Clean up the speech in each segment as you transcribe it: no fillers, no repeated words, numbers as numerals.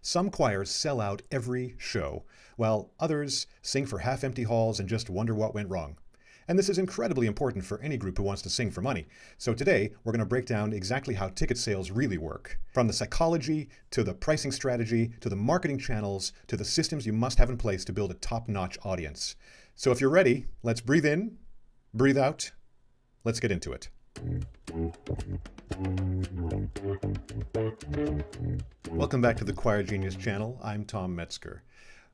Some choirs sell out every show, while others sing for half-empty halls and just wonder what went wrong. And this is incredibly important for any group who wants to sing for money. So today, we're going to break down exactly how ticket sales really work. From the psychology, to the pricing strategy, to the marketing channels, to the systems you must have in place to build a top-notch audience. So if you're ready, let's breathe in, breathe out, let's get into it. Welcome back to the Choir Genius channel. I'm Tom Metzger.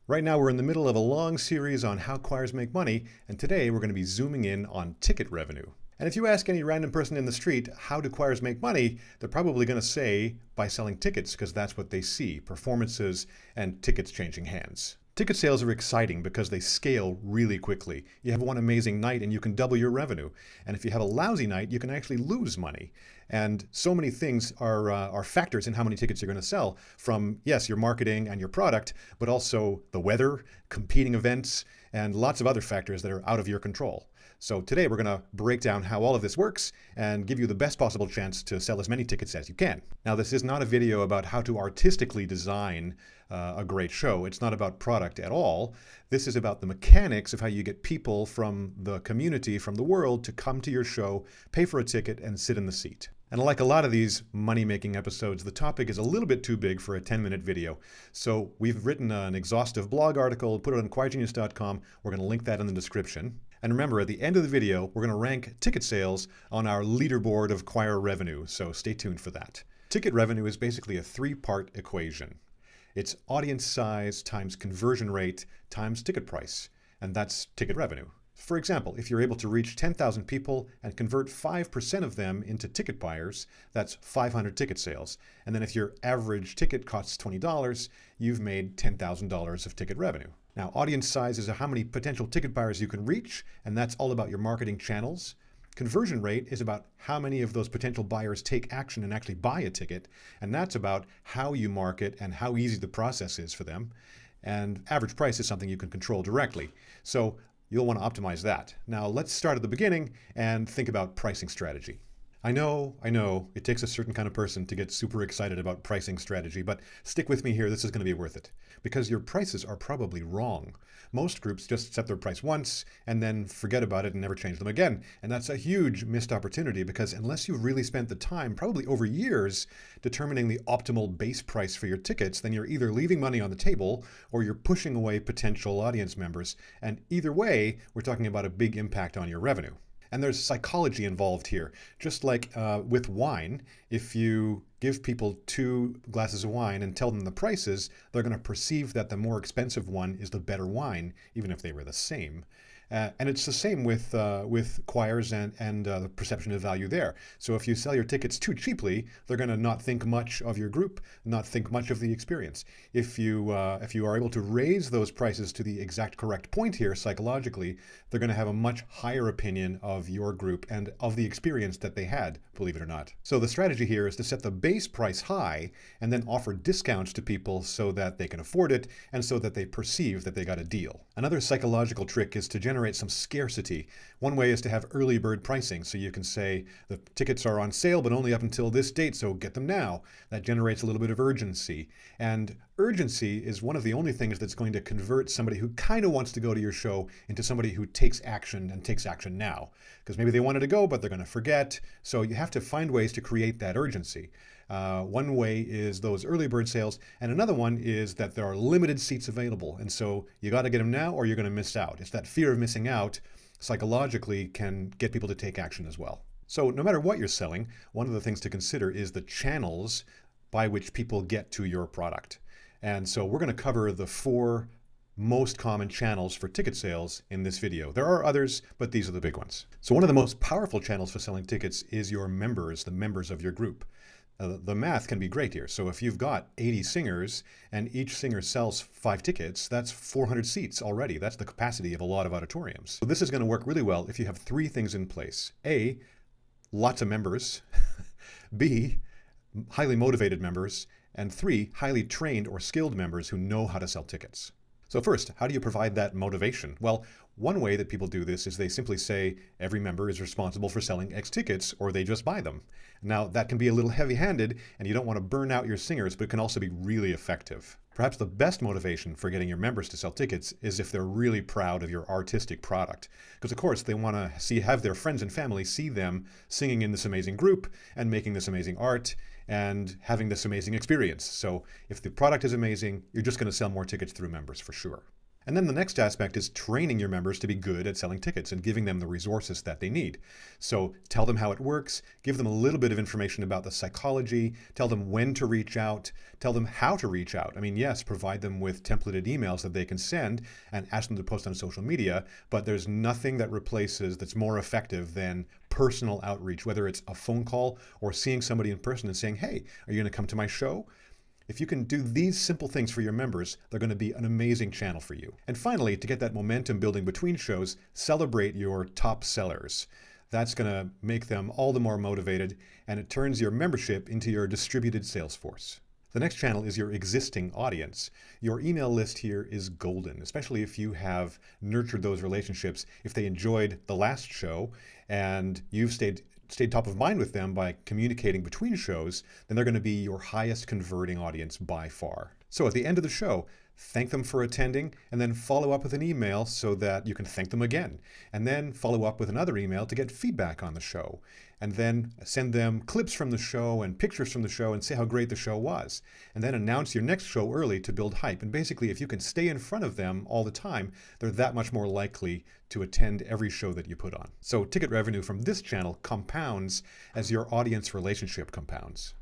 Right now we're in the middle of a long series on how choirs make money, and today we're going to be zooming in on ticket revenue. And if you ask any random person in the street, how do choirs make money, they're probably going to say by selling tickets, because that's what they see, performances and tickets changing hands. Ticket sales are exciting because they scale really quickly. You have one amazing night and you can double your revenue. And if you have a lousy night, you can actually lose money. And so many things are factors in how many tickets you're going to sell, from, yes, your marketing and your product, but also the weather, competing events, and lots of other factors that are out of your control. So today we're going to break down how all of this works and give you the best possible chance to sell as many tickets as you can. Now, this is not a video about how to artistically design a great show. It's not about product at all. This is about the mechanics of how you get people from the community, from the world, to come to your show, pay for a ticket, and sit in the seat. And like a lot of these money-making episodes, the topic is a little bit too big for a 10-minute video. So we've written an exhaustive blog article, put it on choirgenius.com. We're going to link that in the description. And remember, at the end of the video, we're going to rank ticket sales on our leaderboard of choir revenue, so stay tuned for that. Ticket revenue is basically a three-part equation. It's audience size times conversion rate times ticket price, and that's ticket revenue. For example, if you're able to reach 10,000 people and convert 5% of them into ticket buyers, that's 500 ticket sales. And then if your average ticket costs $20, you've made $10,000 of ticket revenue. Now, audience size is how many potential ticket buyers you can reach, and that's all about your marketing channels. Conversion rate is about how many of those potential buyers take action and actually buy a ticket, and that's about how you market and how easy the process is for them. And average price is something you can control directly. So you'll want to optimize that. Now let's start at the beginning and think about pricing strategy. I know, it takes a certain kind of person to get super excited about pricing strategy, but stick with me here, this is going to be worth it. Because your prices are probably wrong. Most groups just set their price once and then forget about it and never change them again. And that's a huge missed opportunity, because unless you've really spent the time, probably over years, determining the optimal base price for your tickets, then you're either leaving money on the table or you're pushing away potential audience members. And either way, we're talking about a big impact on your revenue. And there's psychology involved here. Just like with wine, if you give people 2 glasses of wine and tell them the prices, they're going to perceive that the more expensive one is the better wine, even if they were the same. And it's the same with choirs and the perception of value there. So if you sell your tickets too cheaply, they're going to not think much of your group, not think much of the experience. If you are able to raise those prices to the exact correct point here psychologically, they're going to have a much higher opinion of your group and of the experience that they had, believe it or not. So the strategy here is to set the base price high and then offer discounts to people so that they can afford it and so that they perceive that they got a deal. Another psychological trick is to generate some scarcity. One way is to have early bird pricing, so you can say the tickets are on sale but only up until this date, so get them now. That generates a little bit of urgency. And urgency is one of the only things that's going to convert somebody who kind of wants to go to your show into somebody who takes action and takes action now. Because maybe they wanted to go, but they're going to forget. So you have to find ways to create that urgency. One way is those early bird sales, and another one is that there are limited seats available. And so you got to get them now or you're going to miss out. It's that fear of missing out psychologically can get people to take action as well. So no matter what you're selling, one of the things to consider is the channels by which people get to your product. And so we're going to cover the 4 most common channels for ticket sales in this video. There are others, but these are the big ones. So one of the most powerful channels for selling tickets is your members, the members of your group. The math can be great here. So if you've got 80 singers and each singer sells 5 tickets, that's 400 seats already. That's the capacity of a lot of auditoriums. So this is going to work really well if you have 3 things in place. A, lots of members. B, highly motivated members. And 3, highly trained or skilled members who know how to sell tickets. So first, how do you provide that motivation? Well, one way that people do this is they simply say every member is responsible for selling X tickets, or they just buy them. Now, that can be a little heavy-handed, and you don't want to burn out your singers, but it can also be really effective. Perhaps the best motivation for getting your members to sell tickets is if they're really proud of your artistic product. Because of course, they want to have their friends and family see them singing in this amazing group and making this amazing art and having this amazing experience. So if the product is amazing, you're just going to sell more tickets through members for sure. And then the next aspect is training your members to be good at selling tickets and giving them the resources that they need. So tell them how it works, give them a little bit of information about the psychology, tell them when to reach out, tell them how to reach out. I mean, yes, provide them with templated emails that they can send and ask them to post on social media, but there's nothing that's more effective than personal outreach, whether it's a phone call or seeing somebody in person and saying, hey, are you going to come to my show? If you can do these simple things for your members, they're going to be an amazing channel for you. And finally, to get that momentum building between shows, celebrate your top sellers. That's going to make them all the more motivated, and it turns your membership into your distributed sales force. The next channel is your existing audience. Your email list here is golden, especially if you have nurtured those relationships. If they enjoyed the last show and you've stayed top of mind with them by communicating between shows, then they're going to be your highest converting audience by far. So at the end of the show, thank them for attending, and then follow up with an email so that you can thank them again. And then follow up with another email to get feedback on the show. And then send them clips from the show and pictures from the show and say how great the show was. And then announce your next show early to build hype. And basically, if you can stay in front of them all the time, they're that much more likely to attend every show that you put on. So ticket revenue from this channel compounds as your audience relationship compounds.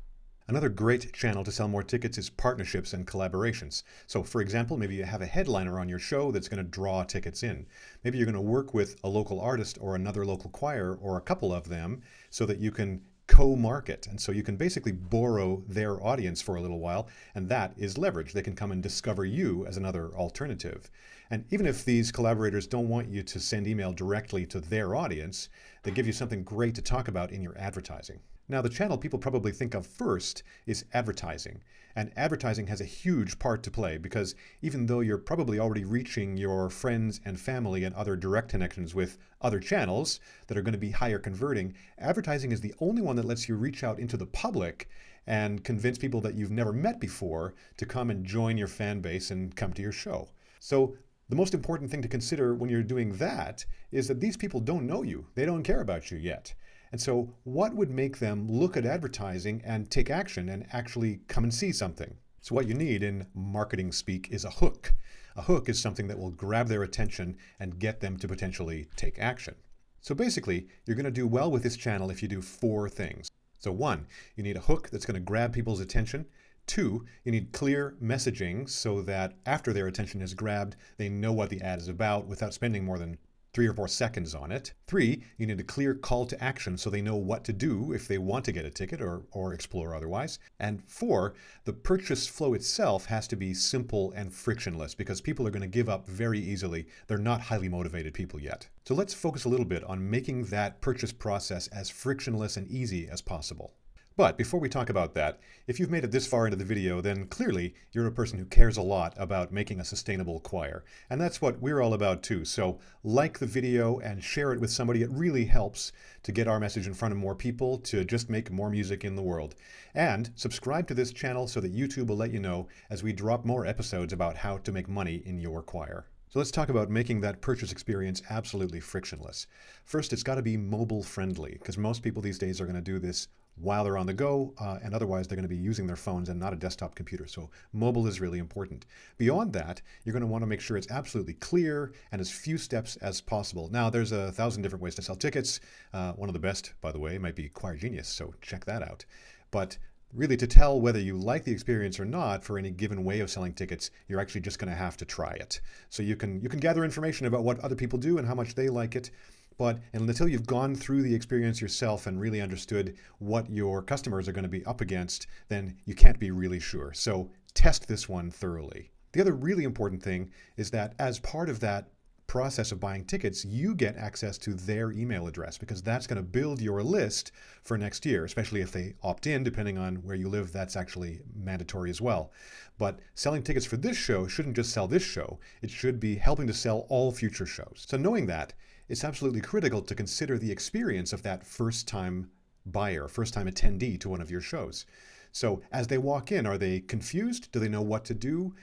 Another great channel to sell more tickets is partnerships and collaborations. So for example, maybe you have a headliner on your show that's going to draw tickets in. Maybe you're going to work with a local artist or another local choir or a couple of them so that you can co-market. And so you can basically borrow their audience for a little while, and that is leverage. They can come and discover you as another alternative. And even if these collaborators don't want you to send email directly to their audience, they give you something great to talk about in your advertising. Now, the channel people probably think of first is advertising. And advertising has a huge part to play because even though you're probably already reaching your friends and family and other direct connections with other channels that are going to be higher converting, advertising is the only one that lets you reach out into the public and convince people that you've never met before to come and join your fan base and come to your show. So the most important thing to consider when you're doing that is that these people don't know you. They don't care about you yet. And so what would make them look at advertising and take action and actually come and see something? So what you need in marketing speak is a hook. A hook is something that will grab their attention and get them to potentially take action. So basically, you're going to do well with this channel if you do 4 things. So 1, you need a hook that's going to grab people's attention. 2, you need clear messaging so that after their attention is grabbed, they know what the ad is about without spending more than 3 or 4 seconds on it. 3, you need a clear call to action so they know what to do if they want to get a ticket or explore otherwise. And 4, the purchase flow itself has to be simple and frictionless because people are going to give up very easily. They're not highly motivated people yet. So let's focus a little bit on making that purchase process as frictionless and easy as possible. But before we talk about that, if you've made it this far into the video, then clearly you're a person who cares a lot about making a sustainable choir. And that's what we're all about too. So like the video and share it with somebody. It really helps to get our message in front of more people to just make more music in the world. And subscribe to this channel so that YouTube will let you know as we drop more episodes about how to make money in your choir. So let's talk about making that purchase experience absolutely frictionless. First, it's got to be mobile friendly because most people these days are going to do this while they're on the go, and otherwise they're going to be using their phones and not a desktop computer. So mobile is really important. Beyond that, you're going to want to make sure it's absolutely clear and as few steps as possible. Now, there's 1,000 different ways to sell tickets. One of the best, by the way, might be Choir Genius, so check that out. But really, to tell whether you like the experience or not for any given way of selling tickets, you're actually just going to have to try it. So you can gather information about what other people do and how much they like it. But until you've gone through the experience yourself and really understood what your customers are going to be up against, then you can't be really sure. So test this one thoroughly. The other really important thing is that as part of that process of buying tickets, you get access to their email address because that's going to build your list for next year, especially if they opt in. Depending on where you live, that's actually mandatory as well. But selling tickets for this show shouldn't just sell this show. It should be helping to sell all future shows. So knowing that, it's absolutely critical to consider the experience of that first-time buyer, first-time attendee to one of your shows. So as they walk in, are they confused? Do they know what to do?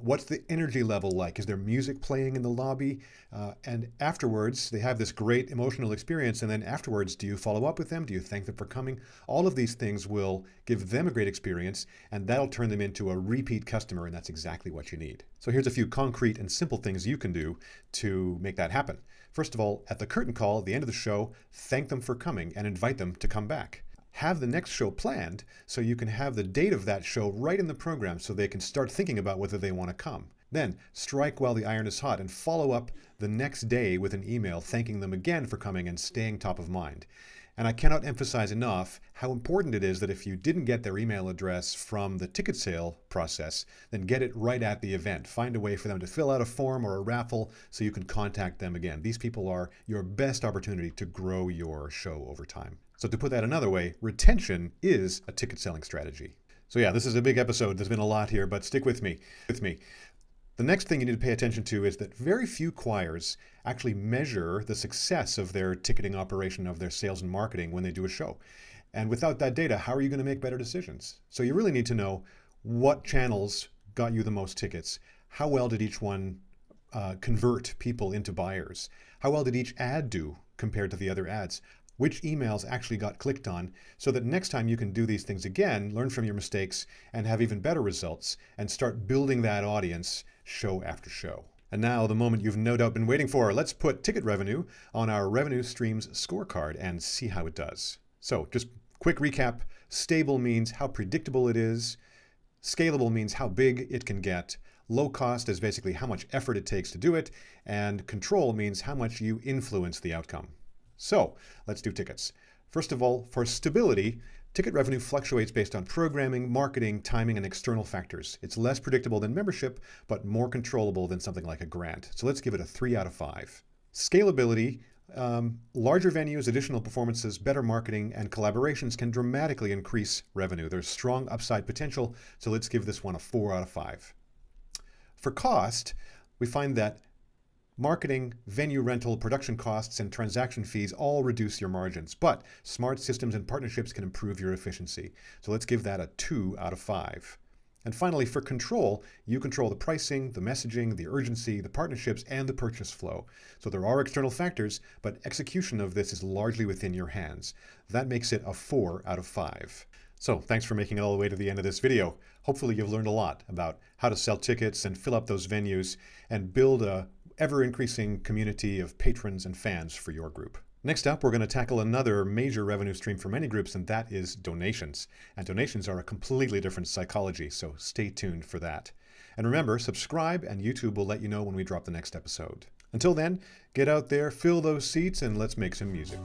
What's the energy level like? Is there music playing in the lobby? And afterwards, they have this great emotional experience. And then afterwards, do you follow up with them? Do you thank them for coming? All of these things will give them a great experience, and that'll turn them into a repeat customer, and that's exactly what you need. So here's a few concrete and simple things you can do to make that happen. First of all, at the curtain call, at the end of the show, thank them for coming and invite them to come back. Have the next show planned so you can have the date of that show right in the program so they can start thinking about whether they want to come. Then strike while the iron is hot and follow up the next day with an email thanking them again for coming and staying top of mind. And I cannot emphasize enough how important it is that if you didn't get their email address from the ticket sale process, then get it right at the event. Find a way for them to fill out a form or a raffle so you can contact them again. These people are your best opportunity to grow your show over time. So to put that another way, retention is a ticket selling strategy. So yeah, this is a big episode. There's been a lot here, but stick with me. The next thing you need to pay attention to is that very few choirs actually measure the success of their ticketing operation, of their sales and marketing when they do a show. And without that data, how are you going to make better decisions? So you really need to know what channels got you the most tickets. How well did each one convert people into buyers? How well did each ad do compared to the other ads? Which emails actually got clicked on, so that next time you can do these things again, learn from your mistakes, and have even better results, and start building that audience show after show. And now, the moment you've no doubt been waiting for, let's put ticket revenue on our revenue streams scorecard and see how it does. So just quick recap. Stable means how predictable it is. Scalable means how big it can get. Low cost is basically how much effort it takes to do it. And control means how much you influence the outcome. So let's do tickets. First of all, for stability, ticket revenue fluctuates based on programming, marketing, timing, and external factors. It's less predictable than membership, but more controllable than something like a grant. So let's give it a 3 out of 5. Scalability, larger venues, additional performances, better marketing, and collaborations can dramatically increase revenue. There's strong upside potential, so let's give this one a 4 out of 5. For cost, we find that marketing, venue rental, production costs, and transaction fees all reduce your margins, but smart systems and partnerships can improve your efficiency. So let's give that a 2 out of 5. And finally, for control, you control the pricing, the messaging, the urgency, the partnerships, and the purchase flow. So there are external factors, but execution of this is largely within your hands. That makes it a 4 out of 5. So thanks for making it all the way to the end of this video. Hopefully you've learned a lot about how to sell tickets and fill up those venues and build a ever-increasing community of patrons and fans for your group. Next up, we're going to tackle another major revenue stream for many groups, and that is donations. And donations are a completely different psychology, so stay tuned for that. And remember, subscribe, and YouTube will let you know when we drop the next episode. Until then, get out there, fill those seats, and let's make some music.